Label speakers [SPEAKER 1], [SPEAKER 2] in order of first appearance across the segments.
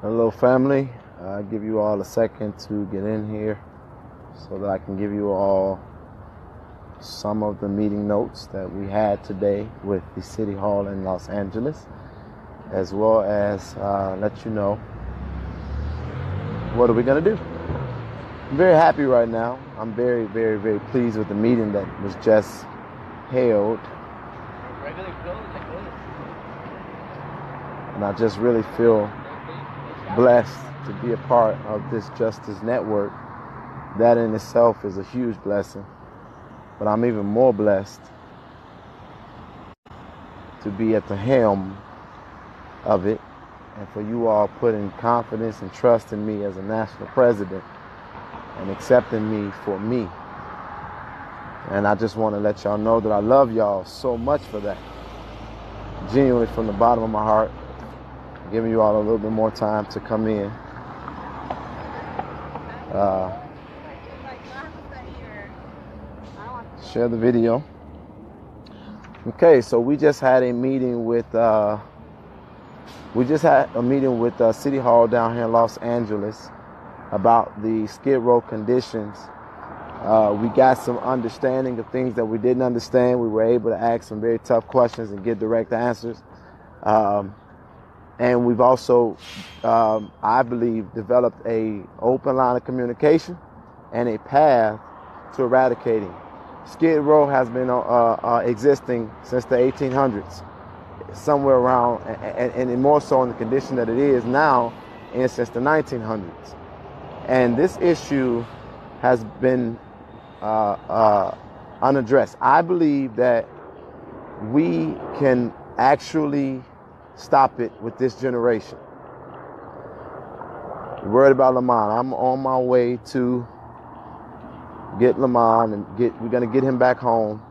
[SPEAKER 1] Hello, family. I'll give you all a second to get in here so that I can give you all some of the meeting notes that we had today with the City Hall in Los Angeles, as well as let you know what are we going to do. I'm very happy right now. I'm very, very, very pleased with the meeting that was just held. And I just really feel blessed to be a part of this Justice Network. That in itself is a huge blessing. But I'm even more blessed to be at the helm of it, and for you all putting confidence and trust in me as a national president and accepting me for me. And I just want to let y'all know that I love y'all so much for that. Genuinely, from the bottom of my heart. Giving you all a little bit more time to come in. Share the video. Okay, so we just had a meeting with City Hall down here in Los Angeles about the Skid Row conditions. We got some understanding of things that we didn't understand. We were able to ask some very tough questions and get direct answers. And we've also, I believe, developed an open line of communication and a path to eradicating. Skid Row has been existing since the 1800s, somewhere around, and more so in the condition that it is now, and since the 1900s. And this issue has been unaddressed. I believe that we can actually stop it with this generation. You're worried about Lamont. I'm on my way to get Lamont and we're gonna get him back home.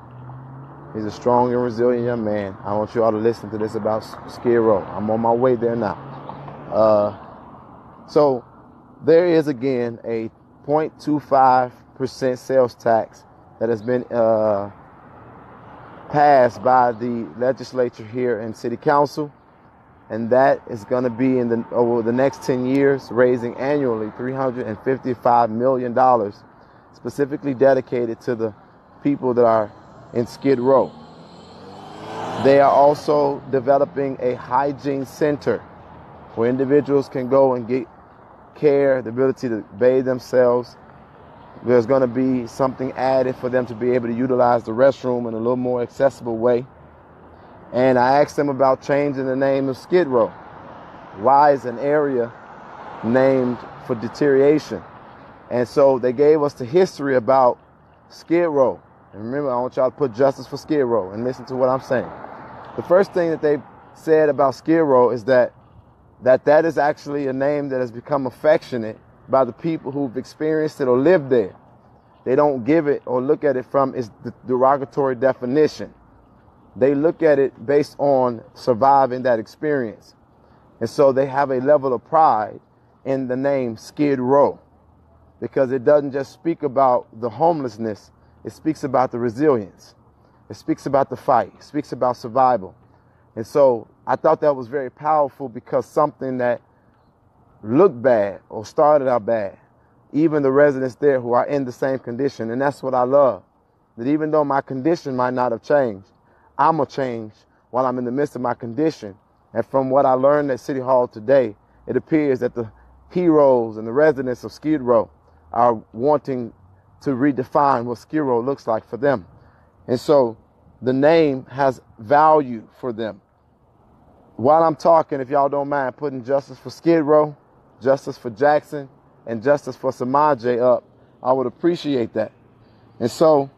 [SPEAKER 1] He's a strong and resilient young man. I want you all to listen to this about Skid Row. I'm on my way there now. So there is again a 0.25% sales tax that has been passed by the legislature here in City Council. And that is going to be over the next 10 years, raising annually $355 million, specifically dedicated to the people that are in Skid Row. They are also developing a hygiene center where individuals can go and get care, the ability to bathe themselves. There's going to be something added for them to be able to utilize the restroom in a little more accessible way. And I asked them about changing the name of Skid Row. Why is an area named for deterioration? And so they gave us the history about Skid Row. And remember, I want y'all to put justice for Skid Row and listen to what I'm saying. The first thing that they said about Skid Row is that is actually a name that has become affectionate by the people who've experienced it or lived there. They don't give it or look at it from its derogatory definition. They look at it based on surviving that experience. And so they have a level of pride in the name Skid Row, because it doesn't just speak about the homelessness. It speaks about the resilience. It speaks about the fight. It speaks about survival. And so I thought that was very powerful, because something that looked bad or started out bad, even the residents there who are in the same condition. And that's what I love, that even though my condition might not have changed, I'm going to change while I'm in the midst of my condition. And from what I learned at City Hall today, it appears that the heroes and the residents of Skid Row are wanting to redefine what Skid Row looks like for them. And so the name has value for them. While I'm talking, if y'all don't mind putting justice for Skid Row, justice for Jackson, and justice for Samaje up, I would appreciate that. And so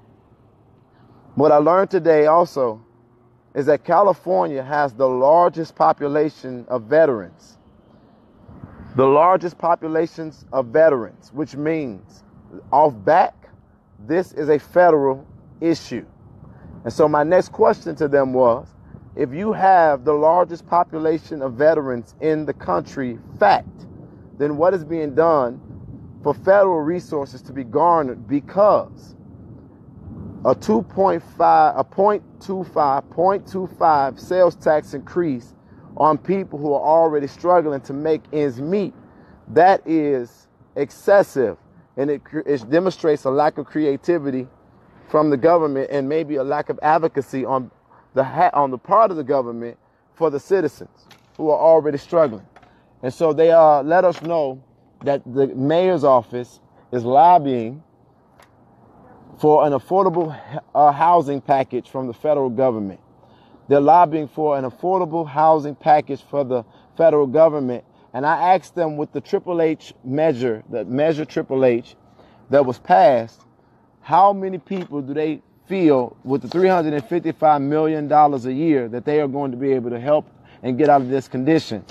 [SPEAKER 1] what I learned today also is that California has the largest population of veterans. The largest populations of veterans, which means off back, this is a federal issue. And so my next question to them was, if you have the largest population of veterans in the country, fact, then what is being done for federal resources to be garnered? Because a 0.25 sales tax increase on people who are already struggling to make ends meet, that is excessive. And it demonstrates a lack of creativity from the government and maybe a lack of advocacy on the part of the government for the citizens who are already struggling. And so they let us know that the mayor's office is lobbying for an affordable housing package from the federal government. They're lobbying for an affordable housing package for the federal government. And I asked them with the Triple H measure, the measure Triple H that was passed, how many people do they feel with the $355 million a year that they are going to be able to help and get out of this condition?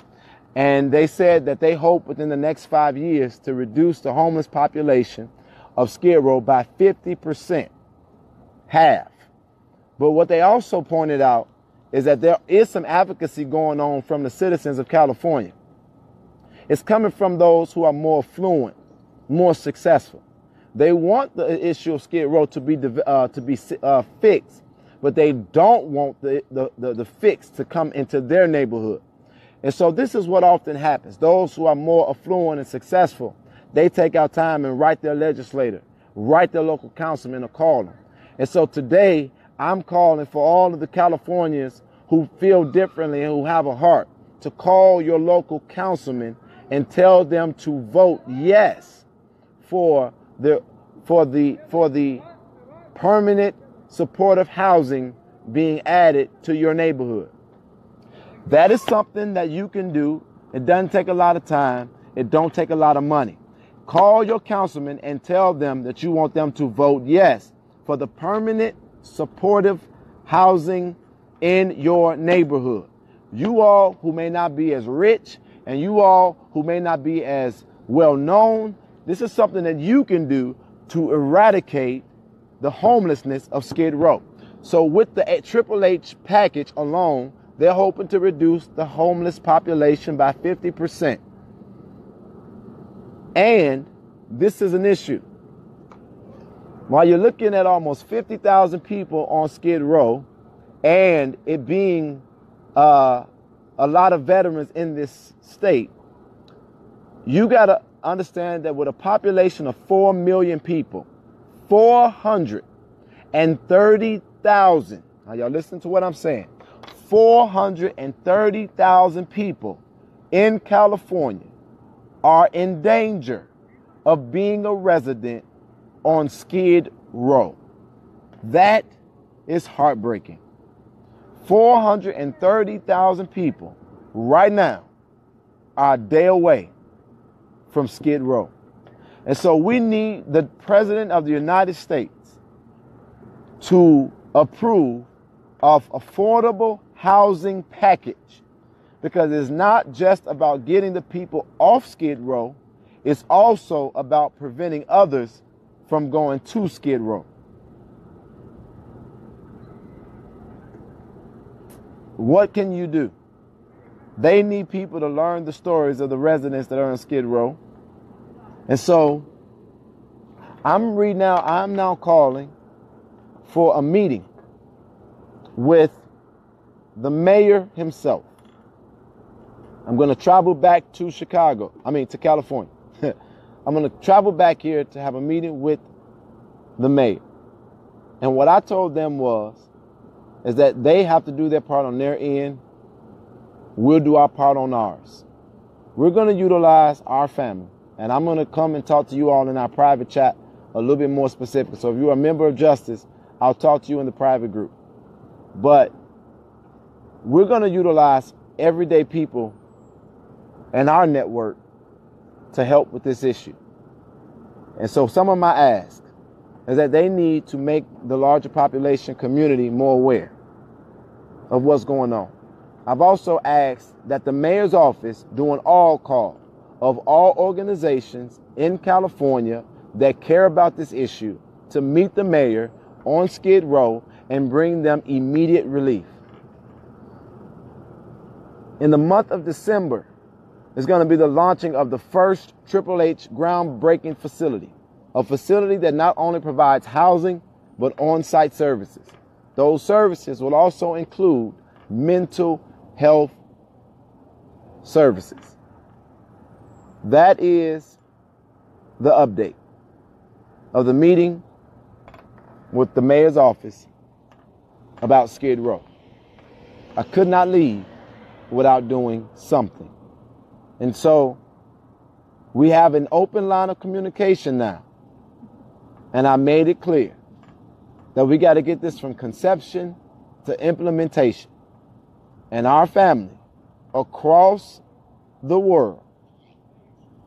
[SPEAKER 1] And they said that they hope within the next 5 years to reduce the homeless population of Skid Row by 50%, half. But what they also pointed out is that there is some advocacy going on from the citizens of California. It's coming from those who are more affluent, more successful. They want the issue of Skid Row to be fixed, but they don't want the fix to come into their neighborhood. And so this is what often happens. Those who are more affluent and successful, they take out time and write their legislator, write their local councilman or call them. And so today I'm calling for all of the Californians who feel differently and who have a heart to call your local councilman and tell them to vote yes for the permanent supportive housing being added to your neighborhood. That is something that you can do. It doesn't take a lot of time. It don't take a lot of money. Call your councilman and tell them that you want them to vote yes for the permanent supportive housing in your neighborhood. You all who may not be as rich and you all who may not be as well known, this is something that you can do to eradicate the homelessness of Skid Row. So with the Triple H package alone, they're hoping to reduce the homeless population by 50%. And this is an issue. While you're looking at almost 50,000 people on Skid Row and it being a lot of veterans in this state, you got to understand that with a population of 4 million people, 430,000, now y'all listen to what I'm saying, 430,000 people in California are in danger of being a resident on Skid Row. That is heartbreaking. 430,000 people right now are a day away from Skid Row. And so we need the President of the United States to approve of affordable housing package, because it's not just about getting the people off Skid Row, it's also about preventing others from going to Skid Row. What can you do? They need people to learn the stories of the residents that are in Skid Row. And so I'm now calling for a meeting with the mayor himself. I'm going to travel back to to California. I'm going to travel back here to have a meeting with the mayor. And what I told them is that they have to do their part on their end. We'll do our part on ours. We're going to utilize our family. And I'm going to come and talk to you all in our private chat a little bit more specific. So if you're a member of Justice, I'll talk to you in the private group. But we're going to utilize everyday people and our network to help with this issue. And so some of my ask is that they need to make the larger population community more aware of what's going on. I've also asked that the mayor's office do an all call of all organizations in California that care about this issue to meet the mayor on Skid Row and bring them immediate relief. In the month of December, is going to be the launching of the first Triple H groundbreaking facility, a facility that not only provides housing, but on-site services. Those services will also include mental health services. That is the update of the meeting with the mayor's office about Skid Row. I could not leave without doing something. And so we have an open line of communication now. And I made it clear that we got to get this from conception to implementation. And our family across the world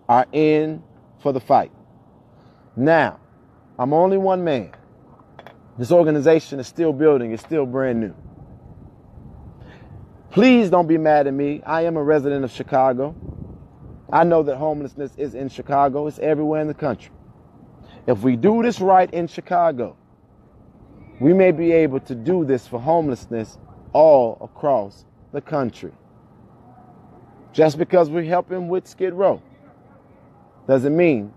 [SPEAKER 1] are in for the fight. Now, I'm only one man. This organization is still building. It's still brand new. Please don't be mad at me. I am a resident of Chicago. I know that homelessness is in Chicago. It's everywhere in the country. If we do this right in Chicago, we may be able to do this for homelessness all across the country. Just because we're helping with Skid Row doesn't mean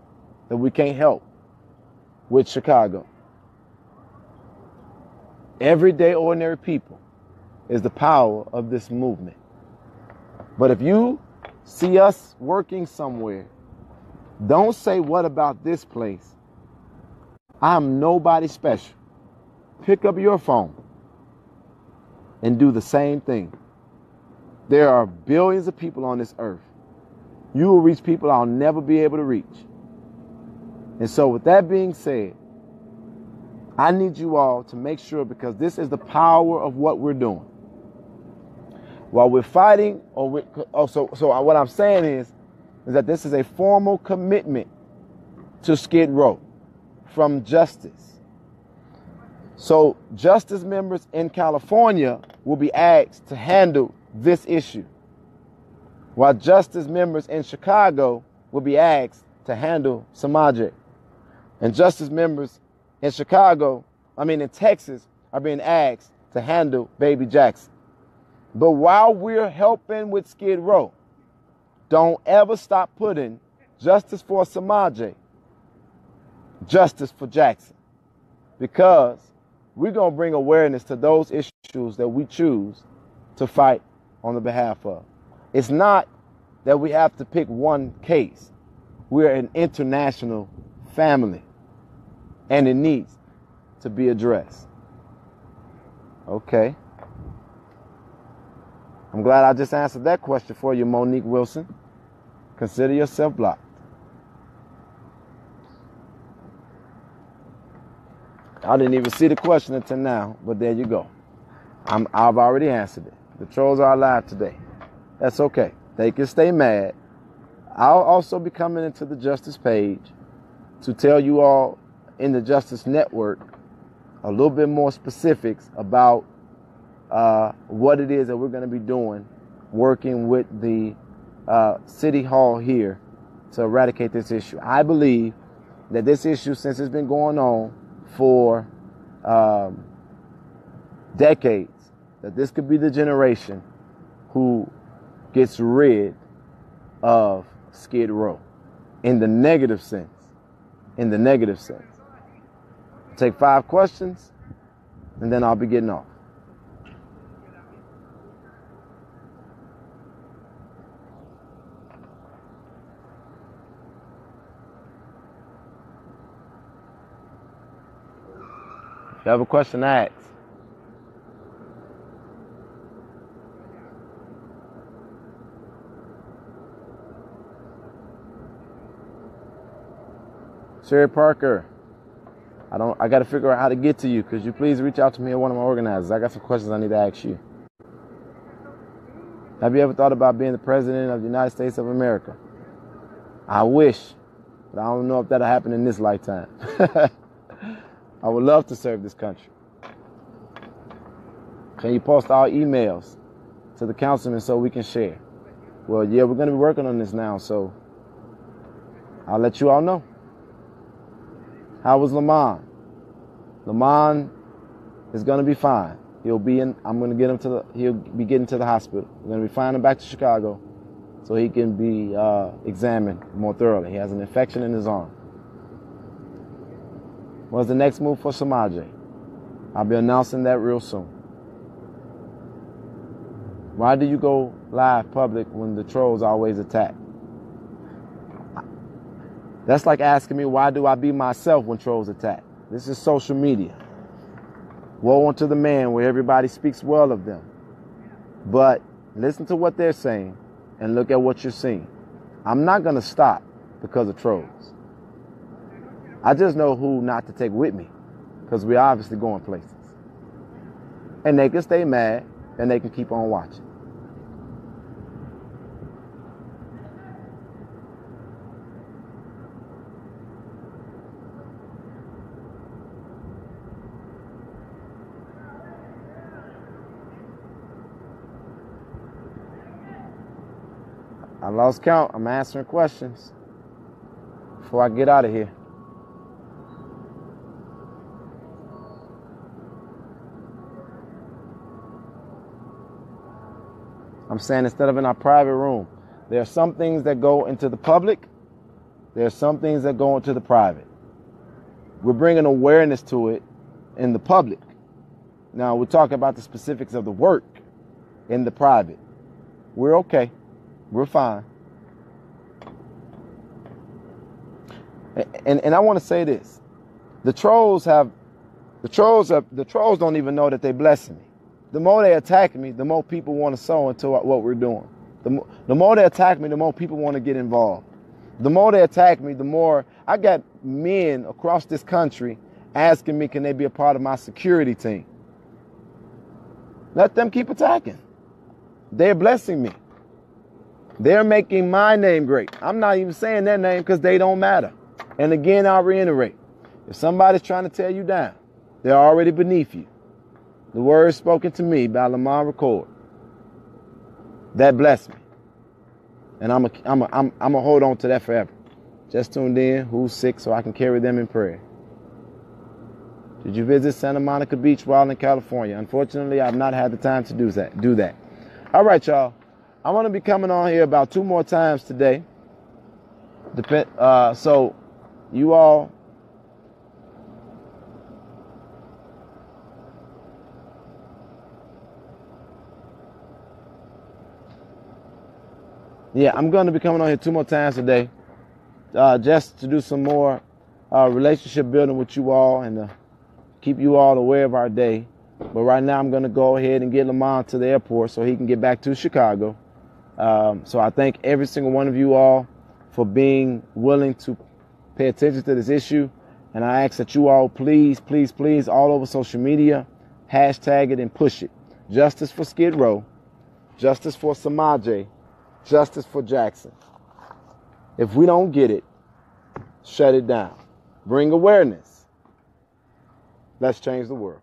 [SPEAKER 1] that we can't help with Chicago. Everyday ordinary people is the power of this movement. But if you see us working somewhere, don't say, what about this place? I'm nobody special. Pick up your phone and do the same thing. There are billions of people on this earth. You will reach people I'll never be able to reach. And so with that being said, I need you all to make sure, because this is the power of what we're doing. While we're fighting, so what I'm saying is that this is a formal commitment to Skid Row from Justice. So Justice members in California will be asked to handle this issue, while Justice members in Chicago will be asked to handle Samaje. And Justice members in Texas are being asked to handle Baby Jackson. But while we're helping with Skid Row, don't ever stop putting justice for Samaje, justice for Jackson, because we're going to bring awareness to those issues that we choose to fight on the behalf of. It's not that we have to pick one case. We're an international family, and it needs to be addressed. Okay. I'm glad I just answered that question for you, Monique Wilson. Consider yourself blocked. I didn't even see the question until now, but there you go. I've already answered it. The trolls are alive today. That's okay. They can stay mad. I'll also be coming into the Justice page to tell you all in the Justice Network a little bit more specifics about what it is that we're going to be doing, working with the City Hall here to eradicate this issue. I believe that this issue, since it's been going on for decades, that this could be the generation who gets rid of Skid Row in the negative sense. In the negative sense. I'll take 5 questions and then I'll be getting off. If you have a question, ask. Sherry Parker, I got to figure out how to get to you. Could you please reach out to me or one of my organizers? I got some questions I need to ask you. Have you ever thought about being the president of the United States of America? I wish, but I don't know if that'll happen in this lifetime. I would love to serve this country. Can you post our emails to the councilman so we can share? Well, yeah, we're going to be working on this now, so I'll let you all know. How was Lamont? Lamont is going to be fine. He'll be getting to the hospital. We're going to be flying him back to Chicago so he can be examined more thoroughly. He has an infection in his arm. What's the next move for Samaje? I'll be announcing that real soon. Why do you go live public when the trolls always attack? That's like asking me, why do I be myself when trolls attack? This is social media. Woe unto the man where everybody speaks well of them. But listen to what they're saying and look at what you're seeing. I'm not going to stop because of trolls. I just know who not to take with me, because we're obviously going places. And they can stay mad and they can keep on watching. I lost count. I'm answering questions before I get out of here. I'm saying instead of in our private room, there are some things that go into the public. There are some things that go into the private. We're bringing awareness to it in the public. Now, we're talking about the specifics of the work in the private. We're okay. We're fine. And I want to say this. The trolls don't even know that they're blessing me. The more they attack me, the more people want to sow into what we're doing. The more they attack me, the more people want to get involved. The more they attack me, the more I got men across this country asking me, can they be a part of my security team? Let them keep attacking. They're blessing me. They're making my name great. I'm not even saying their name because they don't matter. And again, I'll reiterate, if somebody's trying to tear you down, they're already beneath you. The words spoken to me by Lamar Record, that blessed me. And I'm a hold on to that forever. Just tuned in, who's sick so I can carry them in prayer. Did you visit Santa Monica Beach while in California? Unfortunately, I've not had the time to do that. All right, y'all. I'm going to be coming on here about 2 more times today. So you all, yeah, I'm going to be coming on here 2 more times today, just to do some more relationship building with you all and keep you all aware of our day. But right now, I'm going to go ahead and get Lamar to the airport so he can get back to Chicago. So I thank every single one of you all for being willing to pay attention to this issue. And I ask that you all please, please, please, all over social media, hashtag it and push it. Justice for Skid Row. Justice for Samaje. Justice for Jackson. If we don't get it, shut it down. Bring awareness. Let's change the world.